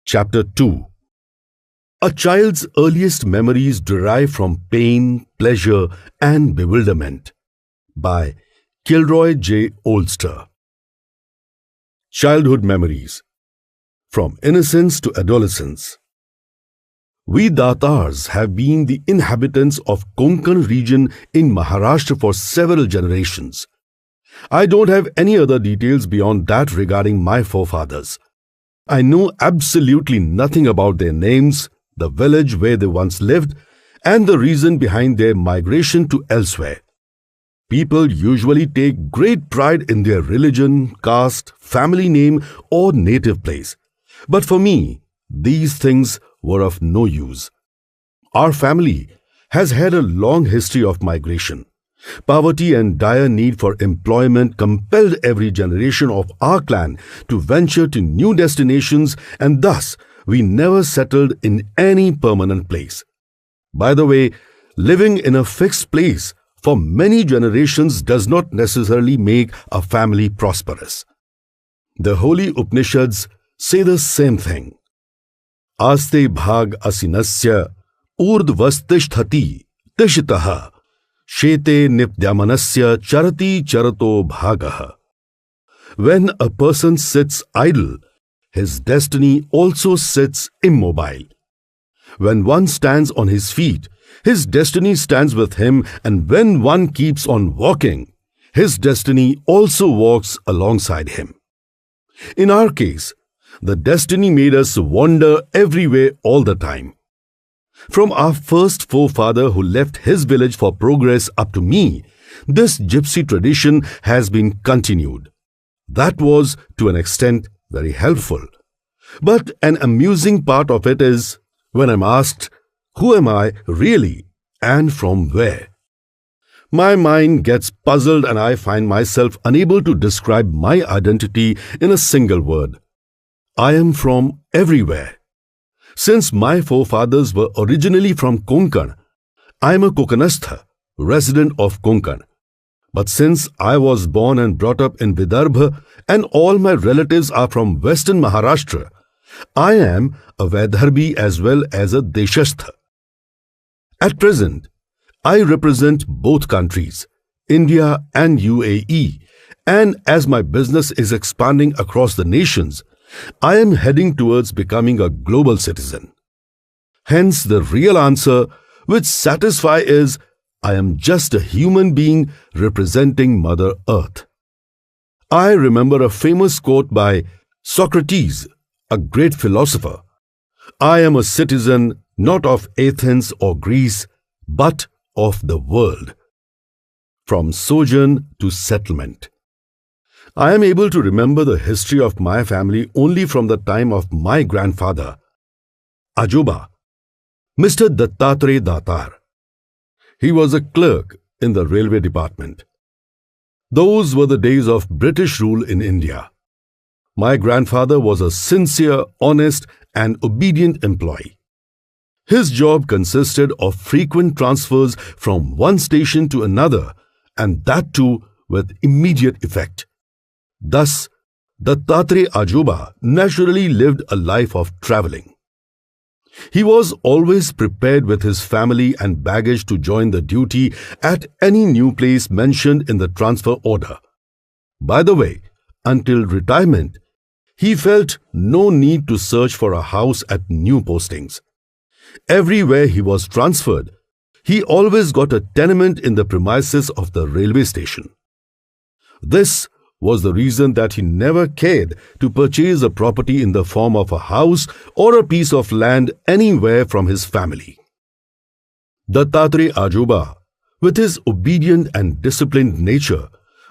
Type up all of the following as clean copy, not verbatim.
Chapter 2. A child's earliest memories derive from pain, pleasure, and bewilderment. By Kilroy J. Oldster. Childhood memories. From innocence to adolescence. We Datars have been the inhabitants of Konkan region in Maharashtra for several generations. I don't have any other details beyond that regarding my forefathers. I know absolutely nothing about their names, the village where they once lived, and the reason behind their migration to elsewhere. People usually take great pride in their religion, caste, family name, or native place. But for me, these things were of no use. Our family has had a long history of migration. Poverty and dire need for employment compelled every generation of our clan to venture to new destinations, and thus we never settled in any permanent place. By the way, living in a fixed place for many generations does not necessarily make a family prosperous. The holy Upanishads say the same thing. Aste bhag asinasya urdvastisthati tishitaha shete nipdyamanasya charati charato bhagaha. When a person sits idle, his destiny also sits immobile. When one stands on his feet, his destiny stands with him, and when one keeps on walking, his destiny also walks alongside him. In our case, the destiny made us wander everywhere all the time. From our first forefather who left his village for progress up to me, this gypsy tradition has been continued. That was, to an extent, very helpful. But an amusing part of it is when I'm asked, who am I really and from where? My mind gets puzzled and I find myself unable to describe my identity in a single word. I am from everywhere. Since my forefathers were originally from Konkan, I am a Kokanastha, resident of Konkan. But since I was born and brought up in Vidarbha and all my relatives are from western Maharashtra, I am a Vaidarbhi as well as a Deshastha. At present, I represent both countries, India and UAE, and as my business is expanding across the nations, I am heading towards becoming a global citizen. Hence, the real answer, which satisfies, is I am just a human being representing Mother Earth. I remember a famous quote by Socrates, a great philosopher. I am a citizen not of Athens or Greece, but of the world. From sojourn to settlement. I am able to remember the history of my family only from the time of my grandfather, Ajoba, Mr. Dhananjay Datar. He was a clerk in the railway department. Those were the days of British rule in India. My grandfather was a sincere, honest, and obedient employee. His job consisted of frequent transfers from one station to another, and that too with immediate effect. Thus, Dattatreya Ajoba naturally lived a life of traveling. He was always prepared with his family and baggage to join the duty at any new place mentioned in the transfer order. By the way, until retirement, he felt no need to search for a house at new postings. Everywhere he was transferred, he always got a tenement in the premises of the railway station. This was the reason that he never cared to purchase a property in the form of a house or a piece of land anywhere from his family. Dattatreya Ajoba, with his obedient and disciplined nature,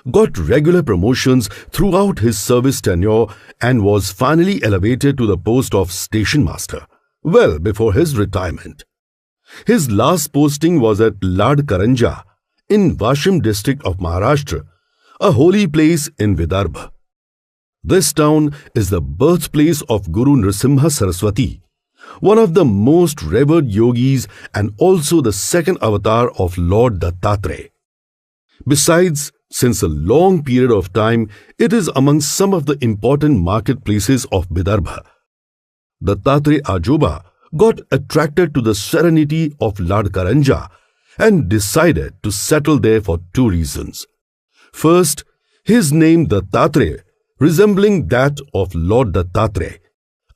got regular promotions throughout his service tenure and was finally elevated to the post of station master, well before his retirement. His last posting was at Karanja in Washim district of Maharashtra, a holy place in Vidarbha. This town is the birthplace of Guru Nrsimha Saraswati, one of the most revered yogis and also the second avatar of Lord Dattatreya. Besides, since a long period of time, it is among some of the important marketplaces of Vidarbha. Dattatre Ajoba got attracted to the serenity of Lord Karanja and decided to settle there for two reasons. First, his name Dattatre, resembling that of Lord Dattatre,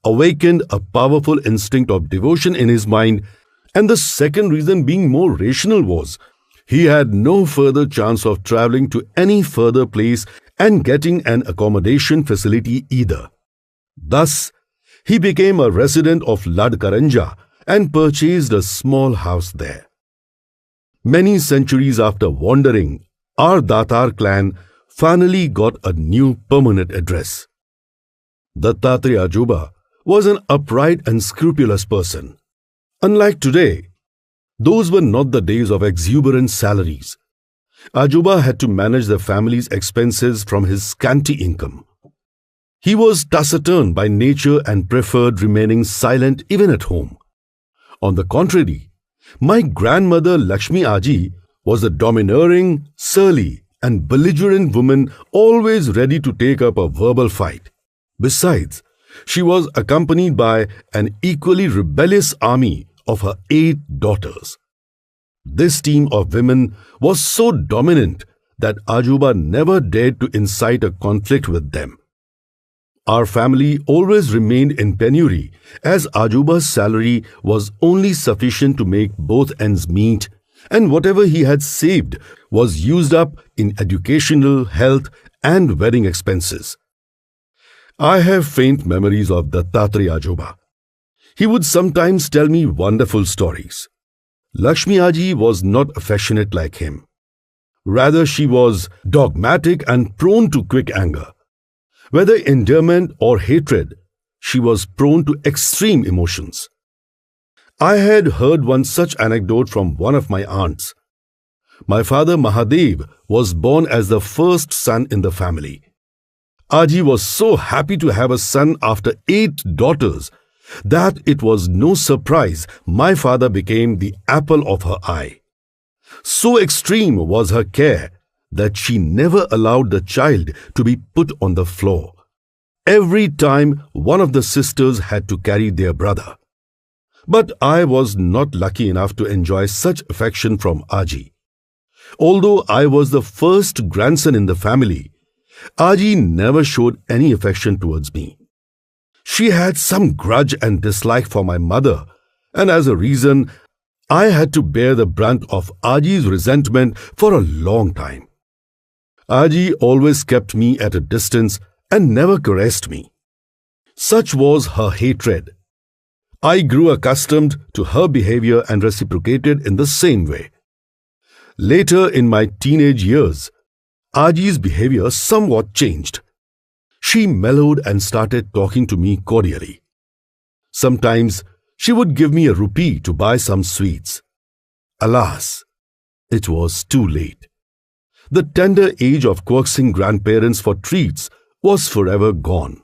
awakened a powerful instinct of devotion in his mind, and the second reason, being more rational, was he had no further chance of travelling to any further place and getting an accommodation facility either. Thus, he became a resident of Lord Karanja and purchased a small house there. Many centuries after wandering, our Datar clan finally got a new permanent address. Dattatre Ajoba was an upright and scrupulous person. Unlike today, those were not the days of exuberant salaries. Ajoba had to manage the family's expenses from his scanty income. He was taciturn by nature and preferred remaining silent even at home. On the contrary, my grandmother Lakshmi Aji was a domineering, surly, and belligerent woman, always ready to take up a verbal fight. Besides, she was accompanied by an equally rebellious army of her 8 daughters. This team of women was so dominant that Ajoba never dared to incite a conflict with them. Our family always remained in penury, as Ajoba's salary was only sufficient to make both ends meet, and whatever he had saved was used up in educational, health, and wedding expenses. I have faint memories of Dattatre Ajoba. He would sometimes tell me wonderful stories. Lakshmi Aji was not affectionate like him. Rather, she was dogmatic and prone to quick anger. Whether endearment or hatred, she was prone to extreme emotions. I had heard one such anecdote from one of my aunts. My father Mahadev was born as the first son in the family. Aji was so happy to have a son after 8 daughters that it was no surprise my father became the apple of her eye. So extreme was her care that she never allowed the child to be put on the floor. Every time one of the sisters had to carry their brother. But I was not lucky enough to enjoy such affection from Aji. Although I was the first grandson in the family, Aji never showed any affection towards me. She had some grudge and dislike for my mother, and as a reason, I had to bear the brunt of Aji's resentment for a long time. Aji always kept me at a distance and never caressed me. Such was her hatred. I grew accustomed to her behavior and reciprocated in the same way. Later in my teenage years, Aji's behavior somewhat changed. She mellowed and started talking to me cordially. Sometimes she would give me a rupee to buy some sweets. Alas, it was too late. The tender age of coaxing grandparents for treats was forever gone.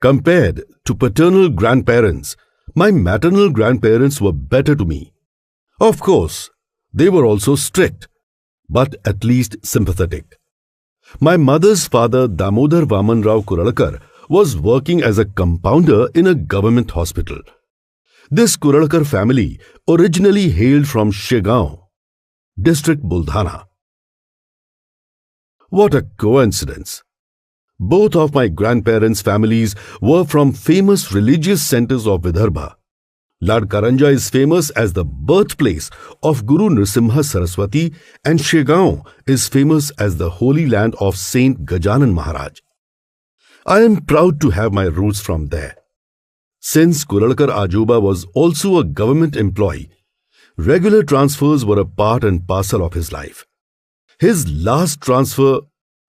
Compared to paternal grandparents, my maternal grandparents were better to me. Of course, they were also strict, but at least sympathetic. My mother's father, Damodar Vamanrao Kuralkar, was working as a compounder in a government hospital. This Kuralkar family originally hailed from Shegaon, district Buldhana. What a coincidence! Both of my grandparents' families were from famous religious centers of Vidarbha. Lord Karanja is famous as the birthplace of Guru Nrsimha Saraswati, and Shegaon is famous as the holy land of Saint Gajanan Maharaj. I am proud to have my roots from there. Since Kuralkar Ajoba was also a government employee, regular transfers were a part and parcel of his life. His last transfer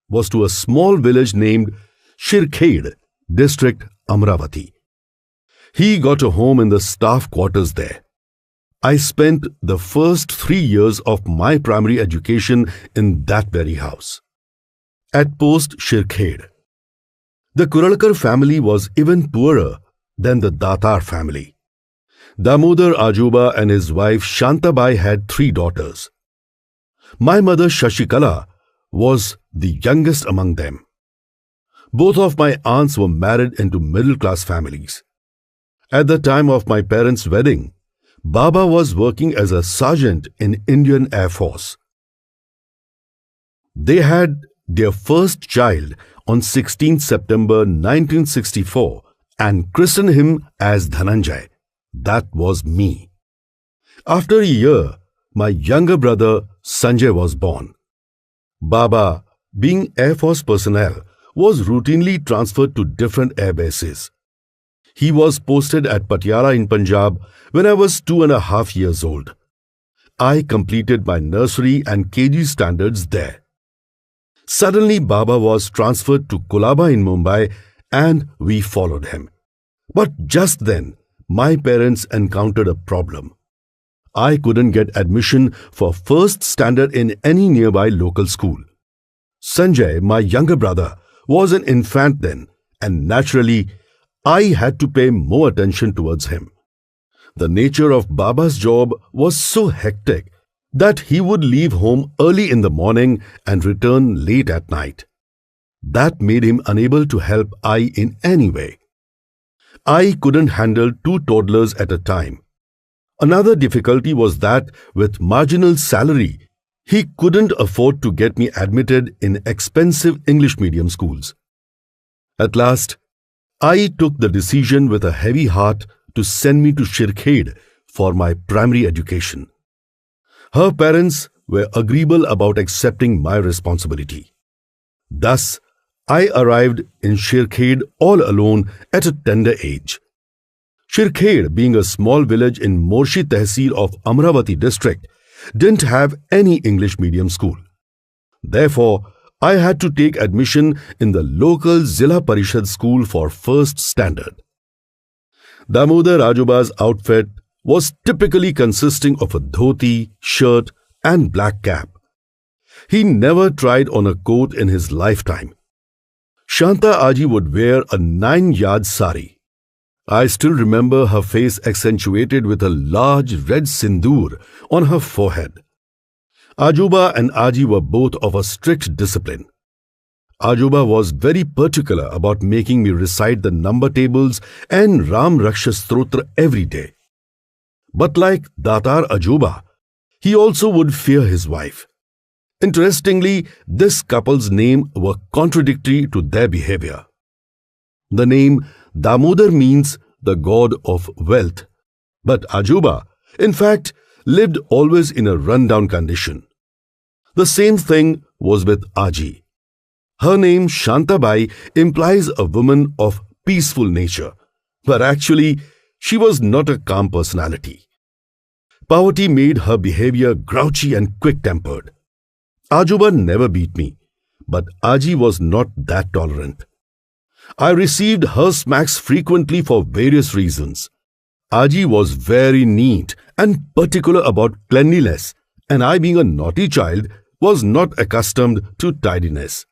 was to a small village named Shirkhed, district Amravati. He got a home in the staff quarters there. I spent the first 3 years of my primary education in that very house. At post Shirkhed, the Kuralkar family was even poorer than the Datar family. Damodar Ajoba and his wife Shantabai had 3 daughters. My mother Shashikala was the youngest among them. Both of my aunts were married into middle-class families. At the time of my parents' wedding, Baba was working as a sergeant in Indian Air Force. They had their first child on 16th September 1964 and christened him as Dhananjay. That was me. After a year, my younger brother Sanjay was born. Baba, being Air Force personnel, was routinely transferred to different air bases. He was posted at Patiala in Punjab when I was 2.5 years old. I completed my nursery and KG standards there. Suddenly, Baba was transferred to Kolaba in Mumbai and we followed him. But just then, my parents encountered a problem. I couldn't get admission for first standard in any nearby local school. Sanjay, my younger brother, was an infant then, and naturally, I had to pay more attention towards him. The nature of Baba's job was so hectic that he would leave home early in the morning and return late at night. That made him unable to help I in any way. I couldn't handle 2 toddlers at a time. Another difficulty was that with marginal salary, he couldn't afford to get me admitted in expensive English medium schools. At last, I took the decision with a heavy heart to send me to Shirkhed for my primary education. Her parents were agreeable about accepting my responsibility. Thus, I arrived in Shirkhed all alone at a tender age. Shirkhed, being a small village in Morshi Tehsil of Amravati district, didn't have any English medium school. Therefore, I had to take admission in the local Zilla Parishad school for first standard. Damodar Rajuba's outfit was typically consisting of a dhoti, shirt and black cap. He never tried on a coat in his lifetime. Shanta Aji would wear a 9-yard sari. I still remember her face accentuated with a large red sindoor on her forehead. Ajuba and Aji were both of a strict discipline. Ajuba was very particular about making me recite the number tables and Ram Raksha Stotra every day. But like Datar Ajuba, he also would fear his wife. Interestingly, this couple's name were contradictory to their behavior. The name Damodar means the god of wealth, but Ajuba, in fact, lived always in a run-down condition. The same thing was with Aji. Her name Shantabai implies a woman of peaceful nature, but actually she was not a calm personality. Poverty made her behavior grouchy and quick-tempered. Ajuba never beat me, but Aji was not that tolerant. I received her smacks frequently for various reasons. Aji was very neat and particular about cleanliness, and I, being a naughty child, was not accustomed to tidiness.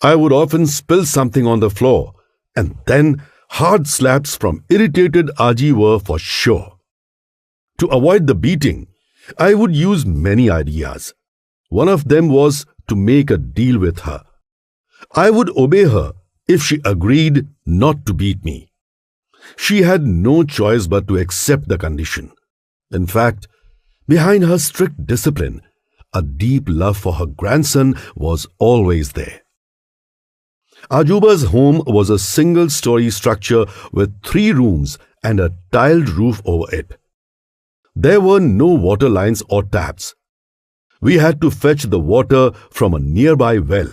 I would often spill something on the floor, and then hard slaps from irritated Aji were for sure. To avoid the beating, I would use many ideas. One of them was to make a deal with her. I would obey her if she agreed not to beat me. She had no choice but to accept the condition. In fact, behind her strict discipline, a deep love for her grandson was always there. Ajuba's home was a single-story structure with 3 rooms and a tiled roof over it. There were no water lines or taps. We had to fetch the water from a nearby well.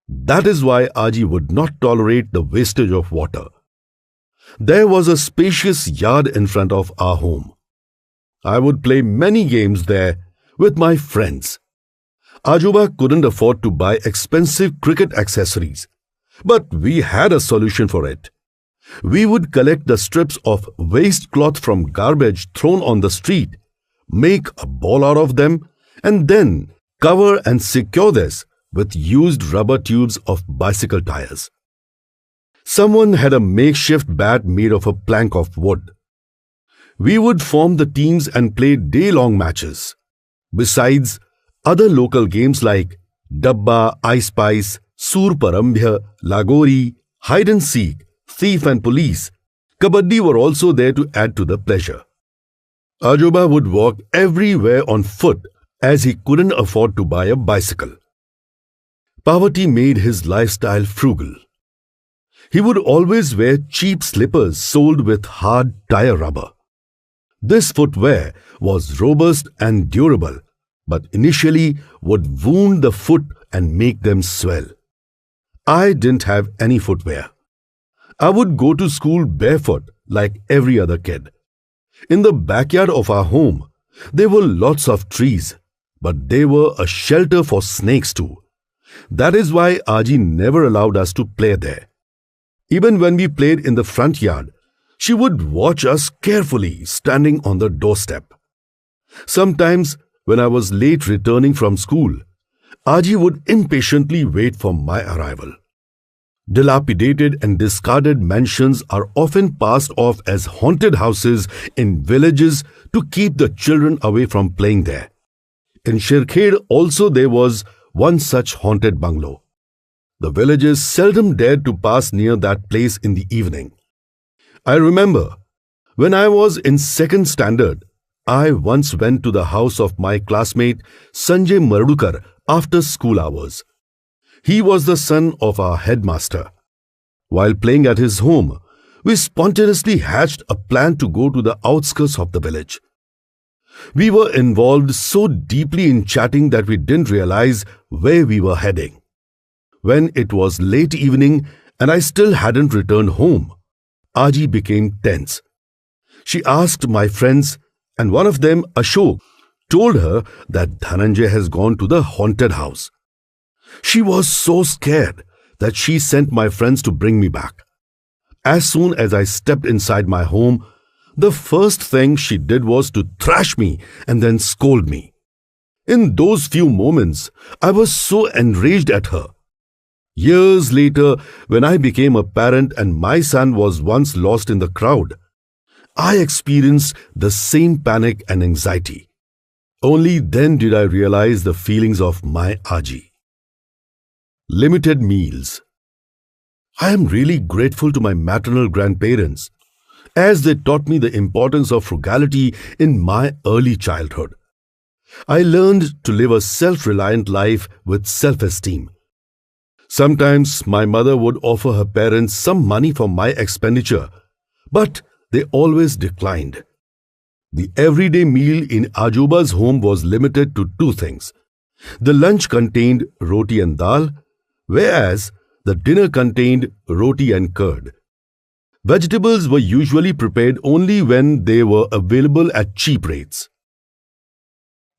That is why Aji would not tolerate the wastage of water. There was a spacious yard in front of our home. I would play many games there with my friends. Ajuba couldn't afford to buy expensive cricket accessories, but we had a solution for it. We would collect the strips of waste cloth from garbage thrown on the street, make a ball out of them, and then cover and secure this with used rubber tubes of bicycle tires. Someone had a makeshift bat made of a plank of wood. We would form the teams and play day-long matches. Besides, other local games like Dabba, I Spice, Sur Parambhya, Lagori, Hide and Seek, Thief and Police Kabaddi were also there to add to the pleasure. Ajoba would walk everywhere on foot as he couldn't afford to buy a bicycle. Poverty made his lifestyle frugal. He would always wear cheap slippers soled with hard tire rubber. This footwear was robust and durable, but initially would wound the foot and make them swell. I didn't have any footwear. I would go to school barefoot like every other kid. In the backyard of our home, there were lots of trees, but they were a shelter for snakes too. That is why Aji never allowed us to play there. Even when we played in the front yard, she would watch us carefully standing on the doorstep. Sometimes, when I was late returning from school, Aji would impatiently wait for my arrival. Dilapidated and discarded mansions are often passed off as haunted houses in villages to keep the children away from playing there. In Shirkhed also there was one such haunted bungalow. The villagers seldom dared to pass near that place in the evening. I remember, when I was in second standard, I once went to the house of my classmate Sanjay Marudkar after school hours. He was the son of our headmaster. While playing at his home, we spontaneously hatched a plan to go to the outskirts of the village. We were involved so deeply in chatting that we didn't realize where we were heading. When it was late evening and I still hadn't returned home, Aji became tense. She asked my friends, and one of them, Ashok, told her that Dhananjay has gone to the haunted house. She was so scared that she sent my friends to bring me back. As soon as I stepped inside my home, the first thing she did was to thrash me and then scold me. In those few moments, I was so enraged at her. Years later, when I became a parent and my son was once lost in the crowd, I experienced the same panic and anxiety. Only then did I realize the feelings of my Aji. Limited meals. I am really grateful to my maternal grandparents, as they taught me the importance of frugality in my early childhood. I learned to live a self-reliant life with self-esteem. Sometimes my mother would offer her parents some money for my expenditure, but they always declined. The everyday meal in Ajoba's home was limited to two things. The lunch contained roti and dal, whereas the dinner contained roti and curd. Vegetables were usually prepared only when they were available at cheap rates.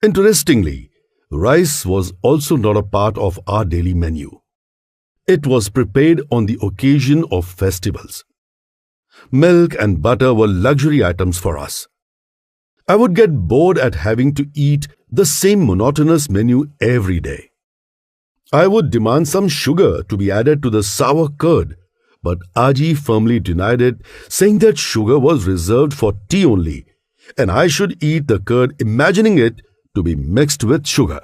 Interestingly, rice was also not a part of our daily menu. It was prepared on the occasion of festivals. Milk and butter were luxury items for us. I would get bored at having to eat the same monotonous menu every day. I would demand some sugar to be added to the sour curd, but Aji firmly denied it, saying that sugar was reserved for tea only, and I should eat the curd imagining it to be mixed with sugar.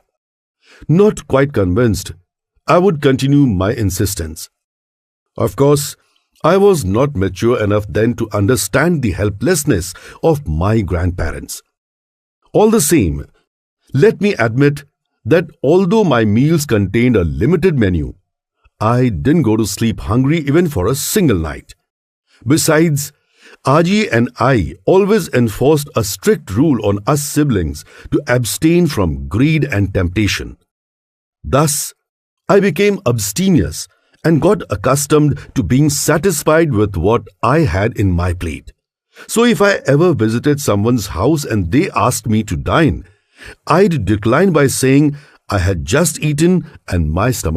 Not quite convinced, I would continue my insistence. Of course, I was not mature enough then to understand the helplessness of my grandparents. All the same, let me admit that although my meals contained a limited menu, I didn't go to sleep hungry even for a single night. Besides, Aji and I always enforced a strict rule on us siblings to abstain from greed and temptation. Thus, I became abstemious and got accustomed to being satisfied with what I had in my plate. So if I ever visited someone's house and they asked me to dine, I'd decline by saying I had just eaten and my stomach